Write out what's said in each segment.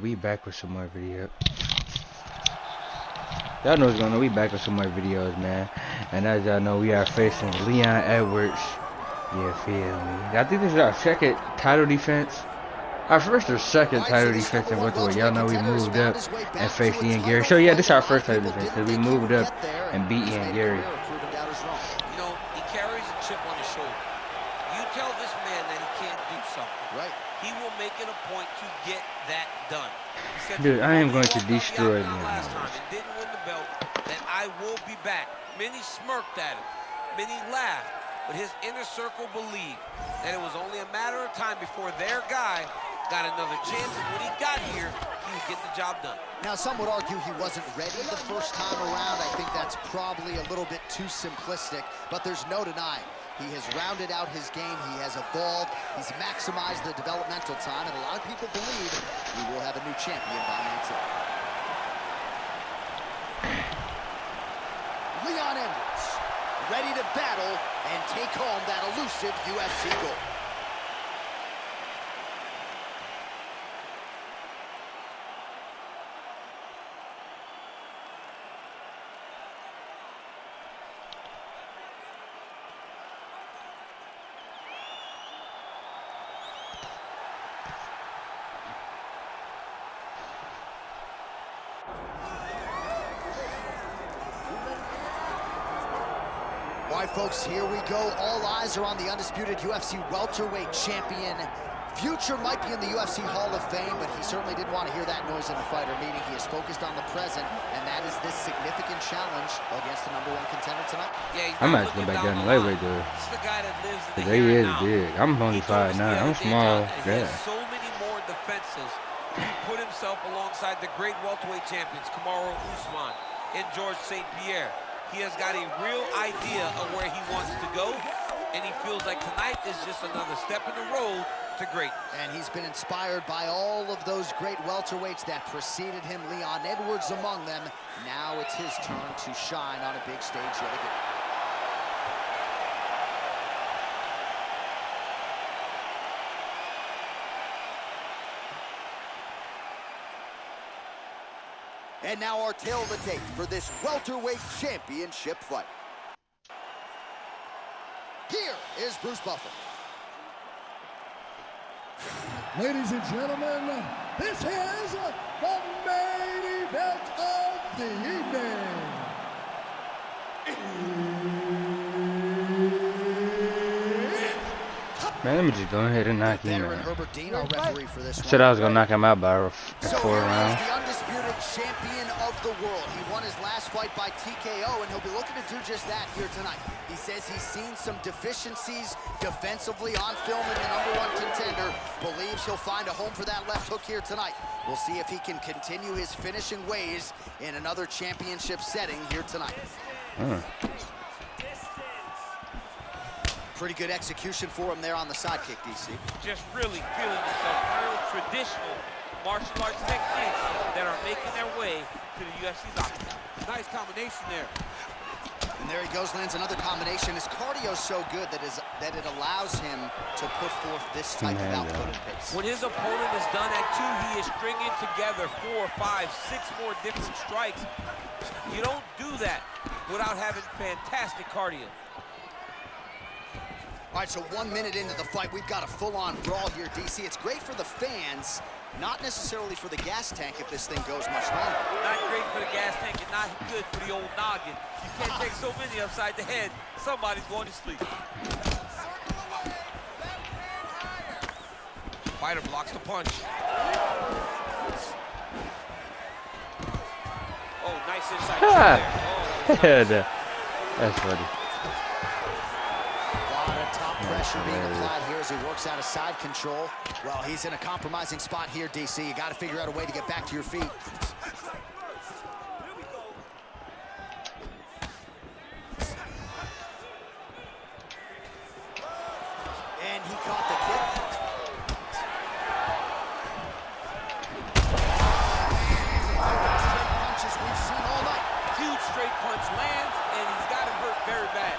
We back with some more videos. Y'all know what's going on. We back with some more videos, man. And as y'all know, we are facing Leon Edwards. Yeah, feel me. I think this is our second title defense. Our first or second title defense in welterweight. Y'all know we moved up and faced Ian Gary. So yeah, this is our first title defense because we moved up and beat Ian Gary. You know, he carries a chip on his shoulder. You tell this man that he can't do something. Right. He will make it a point to get that done. Dude, I am going to destroy him. Last time and didn't win the belt, then I will be back. Many smirked at him. Many laughed. But his inner circle believed that it was only a matter of time before their guy got another chance. And when he got here, he would get the job done. Now, some would argue he wasn't ready the first time around. I think that's probably a little bit too simplistic, but there's no denying. He has rounded out his game. He has evolved. He's maximized the developmental time, and a lot of people believe we will have a new champion by next year. Leon Edwards, ready to battle and take home that elusive UFC gold. All right, folks, here we go. All eyes are on the undisputed UFC welterweight champion. Future might be in the UFC Hall of Fame, but he certainly didn't want to hear that noise in the fighter meeting. He is focused on the present, and that is this significant challenge against the #1 contender tonight. Yeah, I might go back down the lightweight though. This is the guy that lives in the He here is and now. big. I'm only 5'9". I'm small. He Yeah. has so many more defenses. He put himself alongside the great welterweight champions, Kamaru Usman and George St. Pierre. He has got a real idea of where he wants to go, and he feels like tonight is just another step in the road to great. And he's been inspired by all of those great welterweights that preceded him, Leon Edwards among them. Now it's his turn to shine on a big stage yet again. And now our tale of the tape for this welterweight championship fight. Here is Bruce Buffer. Ladies and gentlemen, this is the main event of the evening. Man, let me just go ahead and knock him Veteran out. Herbert Dean, our referee for this Said I was gonna knock him out by 4 He's rounds. the undisputed champion of the world. He won his last fight by TKO, and he'll be looking to do just that here tonight. He says he's seen some deficiencies defensively on film in the #1 contender. Believes he'll find a home for that left hook here tonight. We'll see if he can continue his finishing ways in another championship setting here tonight. Pretty good execution for him there on the side kick, DC. Just really feeling himself. Real traditional martial arts techniques that are making their way to the UFC's octagon. Nice combination there. And there he goes, lands another combination. His cardio's so good that it allows him to put forth this type of output and pace. When his opponent is done at 2, he is stringing together 4, 5, 6 more different strikes. You don't do that without having fantastic cardio. All right, so 1 minute into the fight, we've got a full-on brawl here, DC. It's great for the fans, not necessarily for the gas tank if this thing goes much longer. Not great for the gas tank and not good for the old noggin. You can't take so many upside the head. Somebody's going to sleep. Fighter blocks the punch. Oh, nice inside kick there. Yeah, that's funny. Pressure being applied here as he works out of side control. Well, he's in a compromising spot here, DC. You got to figure out a way to get back to your feet. And he caught the kick. Punches we've seen all night. Huge straight punch lands, and he's got him hurt very bad.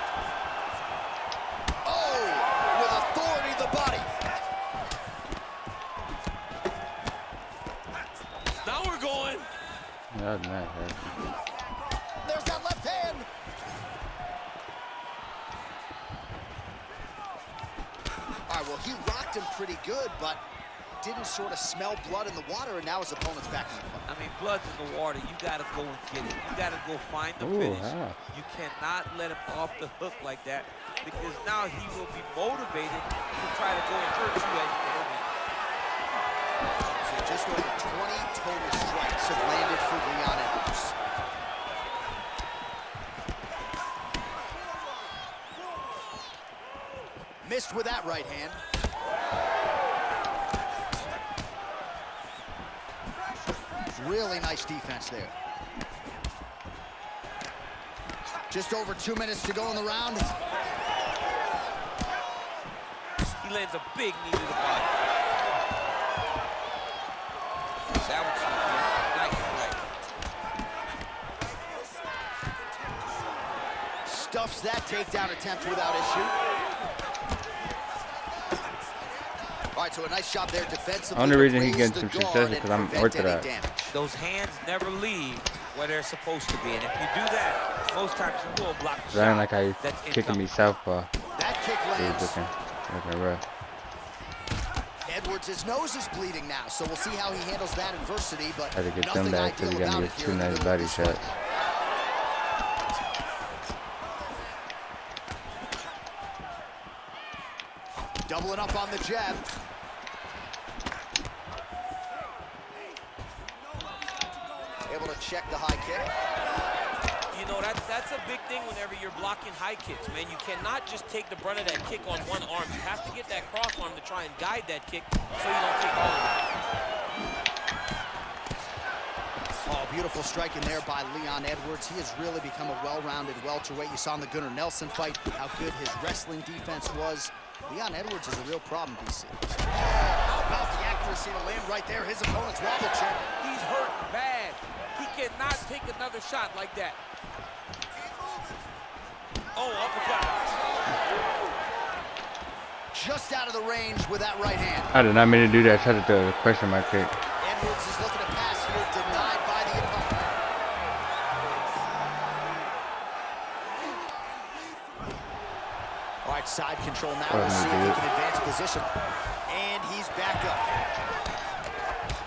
With authority, the body. That was nice. There's that left hand. All right, well, he rocked him pretty good, but didn't sort of smell blood in the water, and now his opponent's back in the fight. I mean, blood's in the water. You got to go and get it. You got to go find the finish. Wow. You cannot let him off the hook like that, because now he will be motivated to try to go and hurt you as you hurt him. So just over 20 total strikes have landed for Leon Edwards. Missed with that right hand. Really nice defense there. Just over 2 minutes to go in the round. He lands a big knee to the body. That was nice. Stuffs that takedown attempt without issue. All right, so a nice job there defensively. The only reason he gets some success is because I'm orthodox. Those hands never leave where they're supposed to be, and if you do that, most times you will block the Sounding shot. like how he's kicking me southpah. That kick lands. Looking rough. Edwards' nose is bleeding now, so we'll see how he handles that adversity, but Had to get nothing them back because ideal he got about me it two here in the nice middle of body this shots. fight. Doubling up on the jab. Able to check the high kick. You know, that's a big thing whenever you're blocking high kicks, man. You cannot just take the brunt of that kick on one arm. You have to get that cross arm to try and guide that kick so you don't take all of it. Oh, beautiful striking there by Leon Edwards. He has really become a well-rounded welterweight. You saw in the Gunnar Nelson fight how good his wrestling defense was. Leon Edwards is a real problem, DC. How about the accuracy to land right there? His opponent's wobble check. He's hurt bad. He cannot take another shot like that. Oh, uppercut. Just out of the range with that right hand. I did not mean to do that. I tried to throw a question mark kick. Edwards is looking to pass here, denied by the opponent. All right, side control now. We'll see if he can advance position. And he's back up.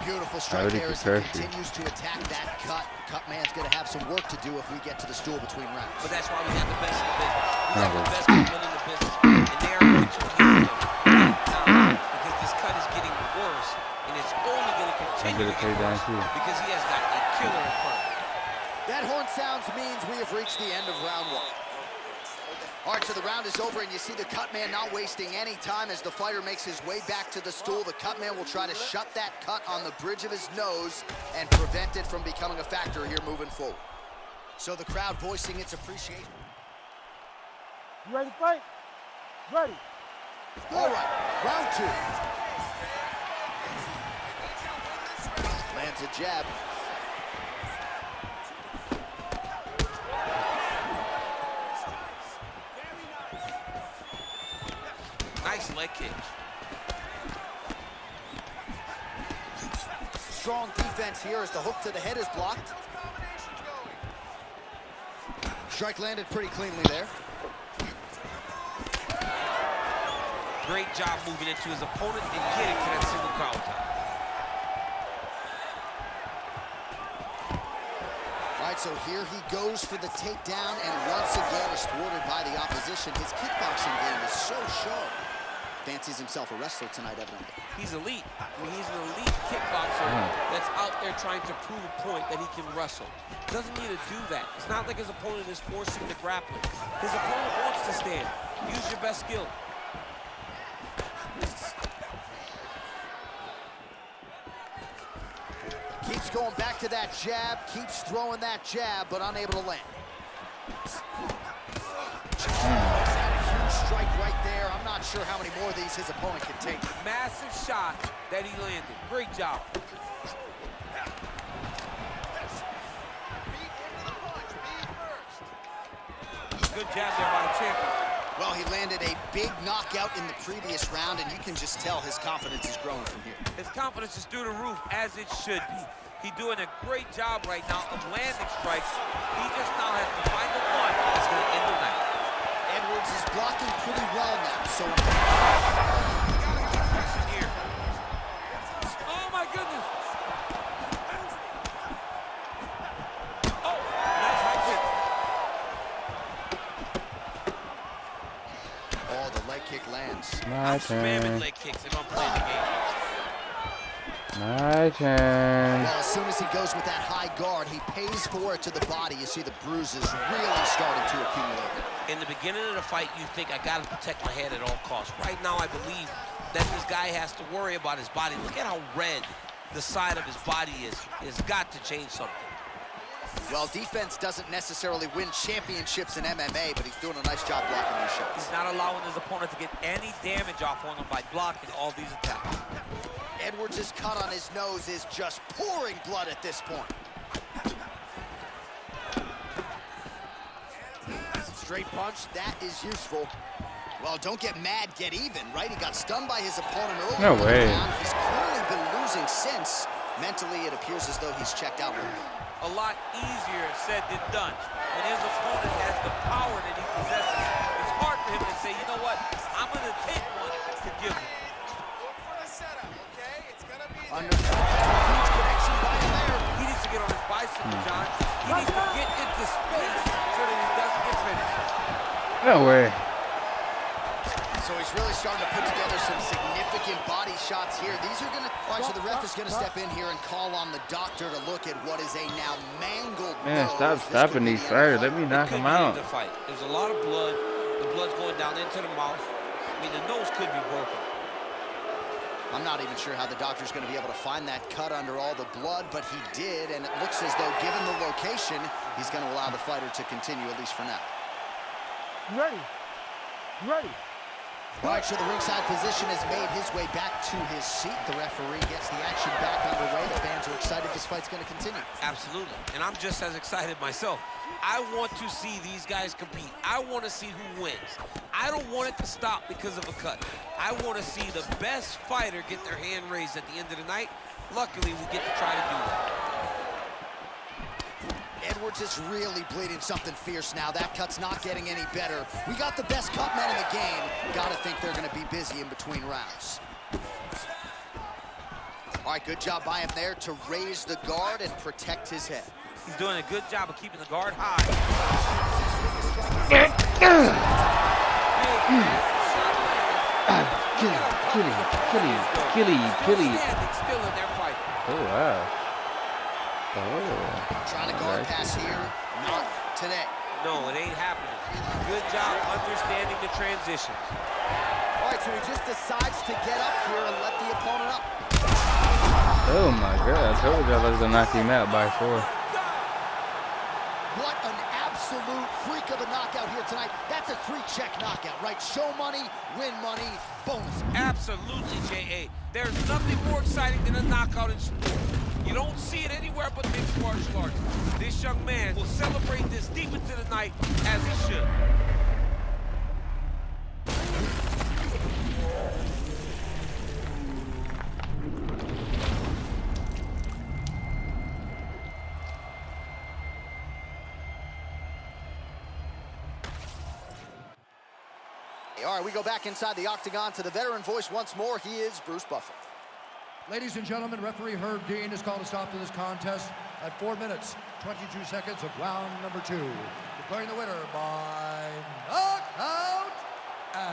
Beautiful strike there as he continues to attack that cut. Cut man's going to have some work to do if we get to the stool between rounds. But that's why we have the best in the business. We have the best people in the business. And they are going to use them right now because this cut is getting worse. And it's only going to continue to get worse because he has got a killer in front. That horn sounds means we have reached the end of round one. All right, so the round is over, and you see the cut man not wasting any time as the fighter makes his way back to the stool. The cut man will try to shut that cut on the bridge of his nose and prevent it from becoming a factor here moving forward. So the crowd voicing its appreciation. You ready to fight? Ready. All right, round two. Lands a jab. Nice leg kick. Strong defense here as the hook to the head is blocked. Strike landed pretty cleanly there. Great job moving into his opponent and getting to that single collar tie. All right, so here he goes for the takedown and once again is thwarted by the opposition. His kickboxing game is so sharp. Fancies himself a wrestler tonight, evidently. He's elite. I mean, he's an elite kickboxer that's out there trying to prove a point that he can wrestle. Doesn't need to do that. It's not like his opponent is forcing the grappling. His opponent wants to stand. Use your best skill. Keeps going back to that jab, keeps throwing that jab, but unable to land. Huge strike right there. I'm not sure how many more of these his opponent can take. Massive shot that he landed. Great job. Good jab there by the champion. Well, he landed a big knockout in the previous round, and you can just tell his confidence is growing from here. His confidence is through the roof, as it should be. He's doing a great job right now of landing strikes. He just now has to find the one that's going to end the night. Edwards is blocking pretty well now, so... Here. Oh, my goodness. Oh, nice high kick. Oh, the leg kick lands. My I'm spamming turn. leg kicks if I'm playing the game. My turn. Well, as soon as he goes with that high guard, he pays for it to the body. You see the bruises really starting to accumulate. In the beginning of the fight, you think, I got to protect my head at all costs. Right now, I believe that this guy has to worry about his body. Look at how red the side of his body is. It's got to change something. Well, defense doesn't necessarily win championships in MMA, but he's doing a nice job blocking these shots. He's not allowing his opponent to get any damage off on him by blocking all these attacks. Edwards' cut on his nose is just pouring blood at this point. Straight punch, that is useful. Well, don't get mad, get even, right? He got stunned by his opponent earlier. No way. He's clearly been losing since. Mentally, it appears as though he's checked out. A lot easier said than done. When his opponent has the power that he possesses, it's hard for him to say, you know what, I'm going to take one to give him. Huge connection by him there. He needs to get on his bicycle, John. He needs to get into space so that he doesn't get finished. No way. So he's really starting to put together some significant body shots here. These are going to... All right, so the ref is going to step in here and call on the doctor to look at what is a now mangled Man, nose. stop stopping these fighters. Let me knock Could him be out. in the fight. There's a lot of blood. The blood's going down into the mouth. I mean, the nose could be broken. I'm not even sure how the doctor's going to be able to find that cut under all the blood, but he did, and it looks as though, given the location, he's going to allow the fighter to continue, at least for now. You ready? You ready? All right, so the ringside position has made his way back to his seat. The referee gets the action back underway. The fans are excited this fight's going to continue. Absolutely, and I'm just as excited myself. I want to see these guys compete. I want to see who wins. I don't want it to stop because of a cut. I want to see the best fighter get their hand raised at the end of the night. Luckily, we get to try to do that. Edwards is really bleeding something fierce now. That cut's not getting any better. We got the best cut men in the game. Gotta think they're gonna be busy in between rounds. All right, good job by him there to raise the guard and protect his head. He's doing a good job of keeping the guard high. Killy. Still in their fight. Oh, wow. Oh. Trying to guard pass here, not today. No, it ain't happening. Good job understanding the transitions. All right, so he just decides to get up here and let the opponent up. Oh my God, I told you I was gonna knock him out by 4. What an absolute freak of a knockout here tonight. That's a 3-check knockout, right? Show money, win money, bonus. Absolutely, J.A. There's nothing more exciting than a knockout in sport. You don't see it anywhere but mixed martial arts. This young man will celebrate this deep into the night as he should. All right, we go back inside the octagon to the veteran voice once more. He is Bruce Buffer. Ladies and gentlemen, referee Herb Dean has called a stop to this contest at 4 minutes, 22 seconds of round number 2. Declaring the winner by knockout and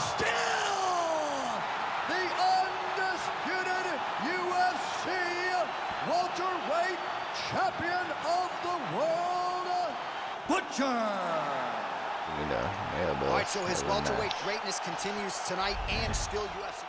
still the undisputed UFC welterweight champion of the world, Butcher. All right, so his welterweight greatness continues tonight and still UFC.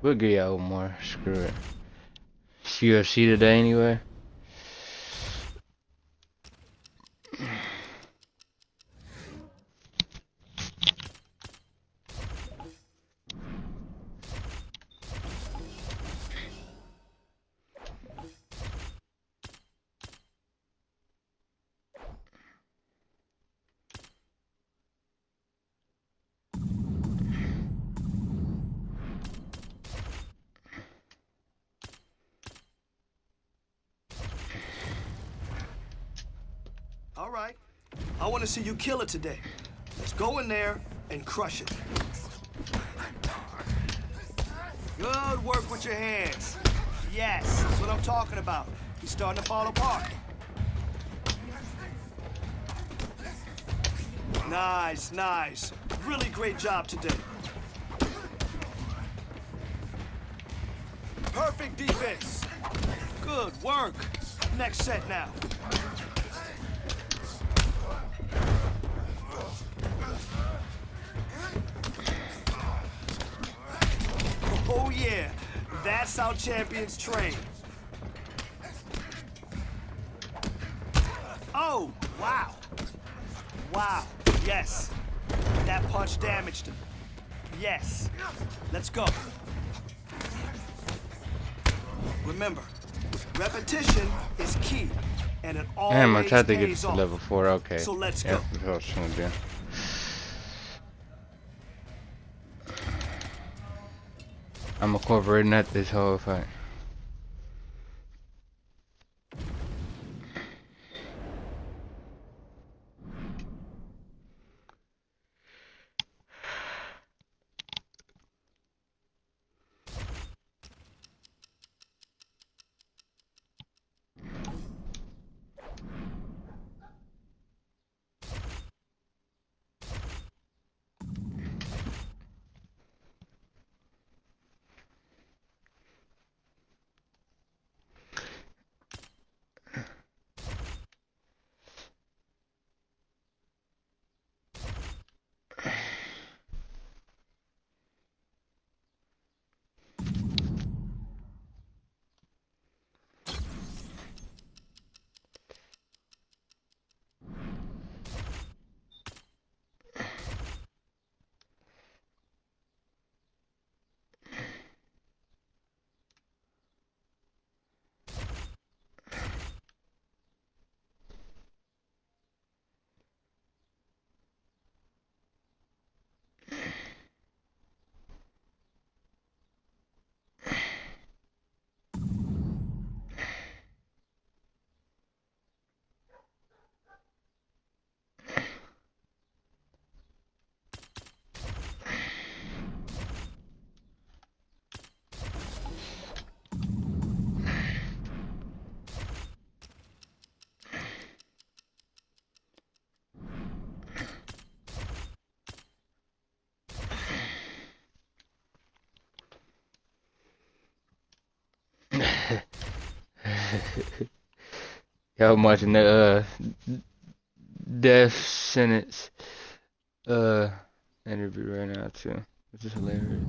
We'll get y'all more. Screw it. It's UFC today anyway. All right. I want to see you kill it today. Let's go in there and crush it. Good work with your hands. Yes, that's what I'm talking about. He's starting to fall apart. Nice, nice. Really great job today. Perfect defense. Good work. Next set now. Oh yeah, that's how champions train. Oh, wow. Wow, yes. That punch damaged him. Yes. Let's go. Remember, repetition is key, and it always Damn, I tried to get pays to off. level 4. Okay. So let's Yep, go. that's what I was trying to do. I'm incorporating that this whole fight. Y'all watching the death sentence interview right now too, which is hilarious.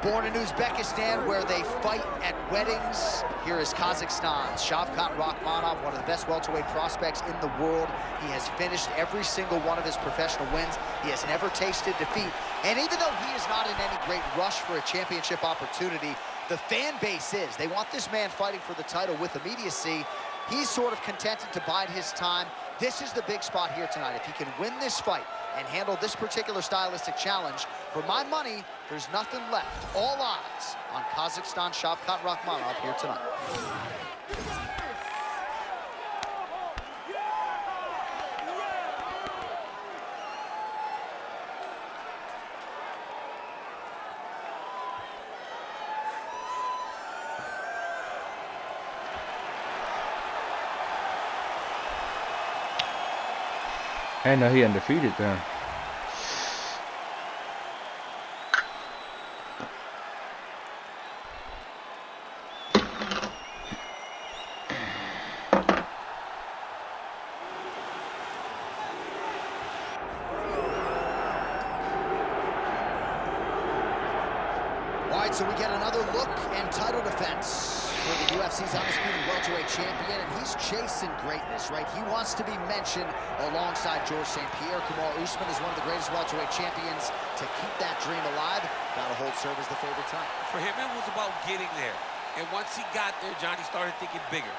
Born in Uzbekistan, where they fight at weddings, here is Kazakhstan's Shavkat Rakhmonov, one of the best welterweight prospects in the world. He has finished every single one of his professional wins. He has never tasted defeat. And even though he is not in any great rush for a championship opportunity, the fan base is. They want this man fighting for the title with immediacy. He's sort of contented to bide his time. This is the big spot here tonight. If he can win this fight and handle this particular stylistic challenge, for my money, there's nothing left. All eyes on Kazakhstan Shavkat Rakhmonov here tonight. I know he undefeated then. All right, so we get another look and title defense for the UFC's Undisputed welterweight champion, and he's chasing greatness, right? He wants to be mentioned alongside George St. Pierre. Kamaru Usman is one of the greatest welterweight champions. To keep that dream alive, gotta hold serve as the favorite time. For him, it was about getting there. And once he got there, Johnny started thinking bigger.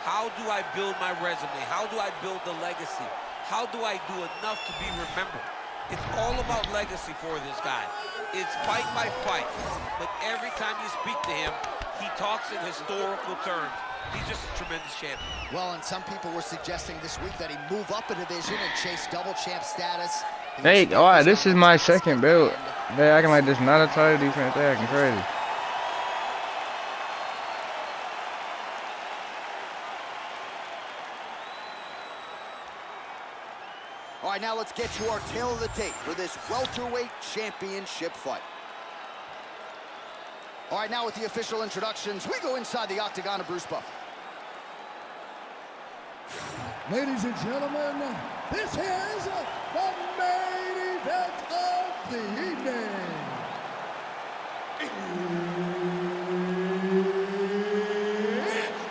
How do I build my resume? How do I build the legacy? How do I do enough to be remembered? It's all about legacy for this guy. It's fight by fight. But every time you speak to him, he talks in historical terms. He's just a tremendous champion. Well, and some people were suggesting this week that he move up a division and chase double champ status. Hey, alright, this is my second belt. They acting like this not a title defense. They acting crazy. All right, now let's get to our tail of the tape for this welterweight championship fight. All right, now with the official introductions, we go inside the octagon of Bruce Buffer. Ladies and gentlemen, this is the main event of the evening. It's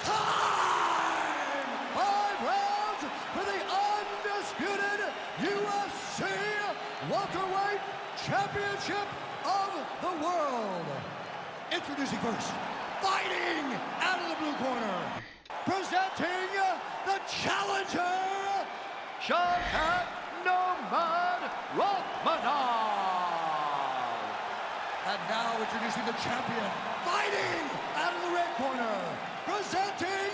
time! 5 rounds for the Undisputed UFC Welterweight Championship of the World. Introducing first, fighting out of the blue corner, presenting the challenger, Shavkat Rakhmonov. And now introducing the champion, fighting out of the red corner, presenting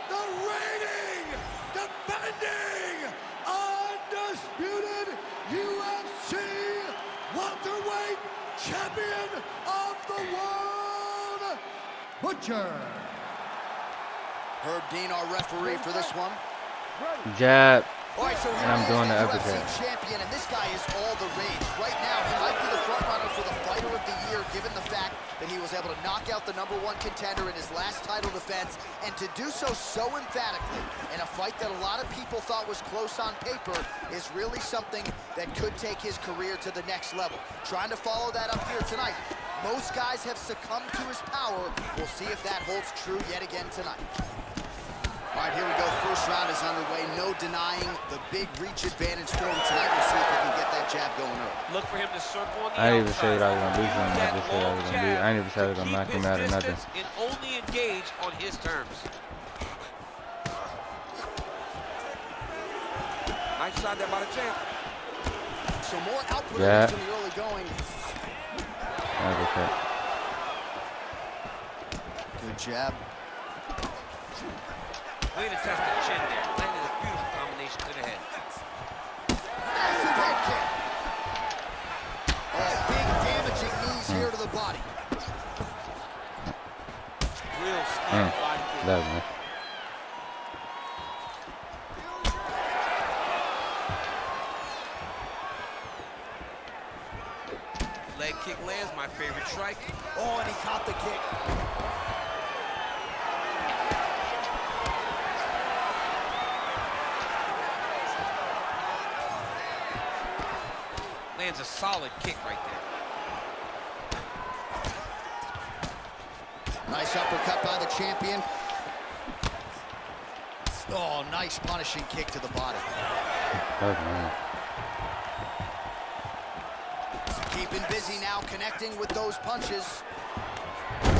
the reigning, defending, undisputed UFC welterweight champion of the world, Butcher. Herb Dean, our referee for this one. Jab. All right, so And I'm doing the UFC uppercut. champion, and this guy is all the rage. Right now, he might be the front runner for the fighter of the year, given the fact that he was able to knock out the #1 contender in his last title defense, and to do so emphatically in a fight that a lot of people thought was close on paper is really something that could take his career to the next level. Trying to follow that up here tonight. Most guys have succumbed to his power. We'll see if that holds true yet again tonight. All right, here we go. First round is underway. No denying the big reach advantage for him tonight. We'll see if he can get that jab going early. Look for him to circle on the I didn't even outside. say that I was gonna do something. I That just said I was gonna do. I didn't even say I was gonna keep knock him his out or nothing. distance and only engage on his terms. Nice shot there by the champ. So more output Yeah. in the early going. Okay. Good jab. Way to test the chin there. Landed a beautiful combination to the head. Massive head kick. Oh, big damaging knees here to the body. Real steep body kick. That was nice. Leg kick lands, my favorite strike. Oh, and he caught the kick. Lands a solid kick right there. Nice uppercut by the champion. Oh, nice punishing kick to the body. Oh, man. Keeping busy now, connecting with those punches.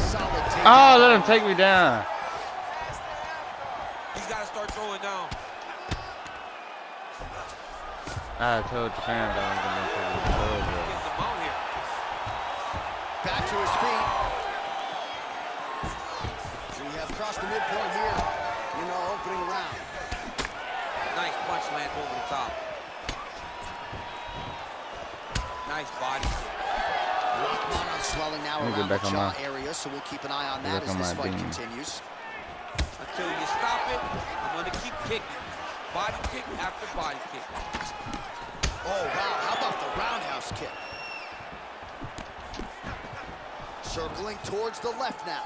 Solid takedown. Oh, let him take me down. He's got to start throwing down. I told the fans I was going to take it. Getting the mount here. Back to his feet. We have crossed the midpoint here in our opening round. Nice punch land over the top. Nice body. Rachmanov swelling now Let me around get the back on jaw my- area, so we'll keep an eye on Get that back as on this my fight beam. continues. Until you stop it, I'm going to keep kicking. Body kick after body kick. Oh, wow. How about the roundhouse kick? Circling towards the left now.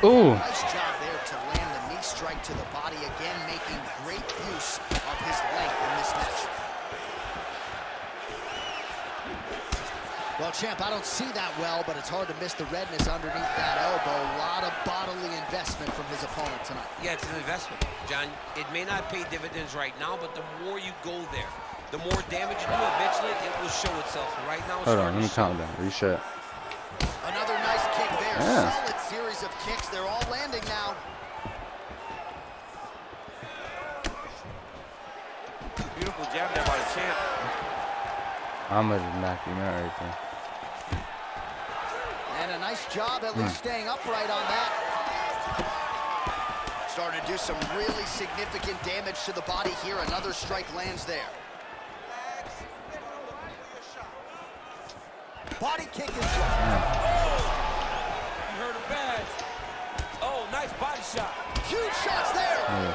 Ooh. Nice job there to land the knee strike to the body again, making great use of his length in this match. Well, champ, I don't see that well, but it's hard to miss the redness underneath that elbow. A lot of bodily investment from his opponent tonight. Yeah, it's an investment, John. It may not pay dividends right now, but the more you go there, the more damage you do, eventually it will show itself. And right now, it's Hold on, let me starting to calm down. Reset. Another nice kick there. Yeah. Solid series of kicks. They're all landing now. Beautiful jab there by the champ. I'm going to knock him out right there. And a nice job at least staying upright on that. Starting to do some really significant damage to the body here. Another strike lands there. Body kick is You heard him bad. Oh, nice body shot. huge shots there. Yeah.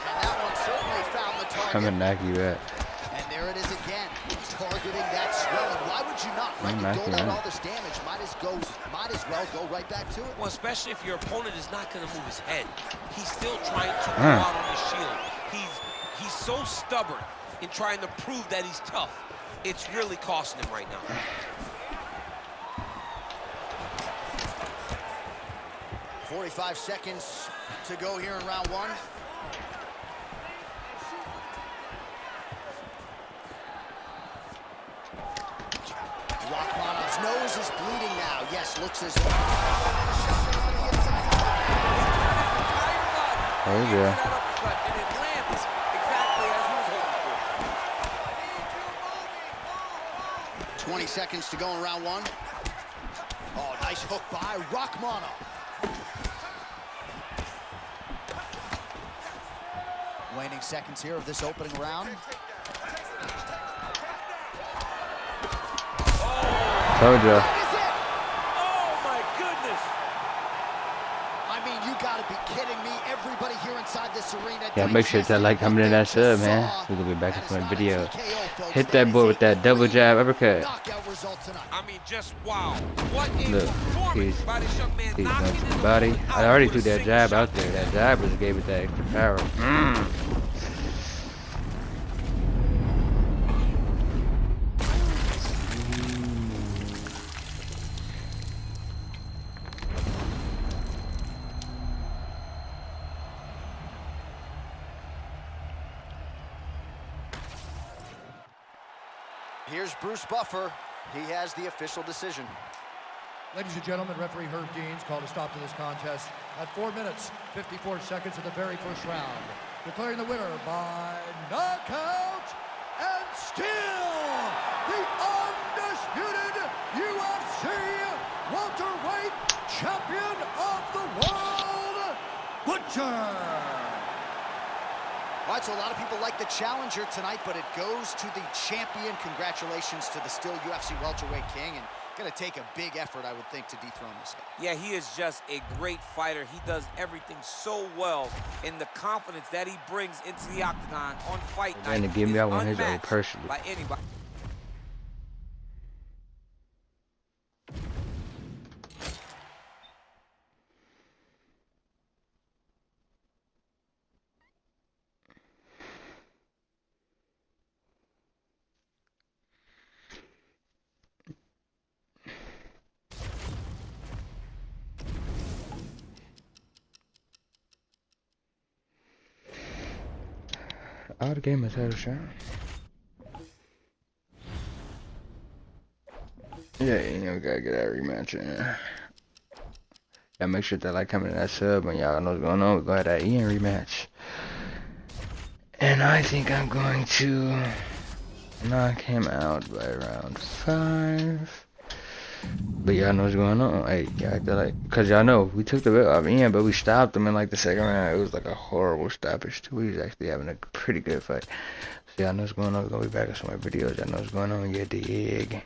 And that one certainly found the I'm target. going to knock you out. And there it is again, targeting that swelling. Why would you not? Right, you doled out all this damage. Might as well go right back to it. Well, especially if your opponent is not going to move his head. He's still trying to go out on the shield. He's so stubborn in trying to prove that he's tough. It's really costing him right now. .45 seconds to go here in round one. Rachmanov's nose is bleeding now. Yes, looks as though. Oh, yeah. And it lands exactly as he was hoping for. 20 seconds to go in round one. Oh, nice hook by Rachmanov. Waning seconds here of this opening round. Told ya. That is it. Oh, my goodness. I mean, you gotta be kidding me. Everybody here inside this arena. Yeah, make sure to like, comment, and that sub, man. We're going to be back with some video. Hit that boy with that double jab uppercut. Knockout result tonight. I mean, just wow. What a Look, performance by this young man. He's knocking going to in the body. opponent I out already with a threw that single jab shot. out there. That jab just gave it that extra power. Here's Bruce Buffer. He has the official decision. Ladies and gentlemen, referee Herb Deans called a stop to this contest at 4 minutes, 54 seconds of the very first round. Declaring the winner by knockout and still the undisputed UFC welterweight champion of the world, Butcher. All right, so a lot of people like the challenger tonight, but it goes to the champion. Congratulations to the still UFC welterweight king, and gonna take a big effort, I would think, to dethrone this guy. Yeah, he is just a great fighter. He does everything so well, and the confidence that he brings into the octagon on fight night And to give me is out one of his own unmatched personally. by anybody. the game is title shot. Yeah, you know, we gotta get that rematch in. Yeah, make sure that like, comment, and that sub, and y'all know what's going on. We're gonna have that Ian rematch. And I think I'm going to knock him out by round 5. But y'all know what's going on. Hey, y'all feel like, cause y'all know we took the belt off Ian, but we stopped him in like the second round. It was like a horrible stoppage too. We was actually having a pretty good fight. So y'all know what's going on. We're gonna be back with some more videos. Y'all know what's going on. You dig?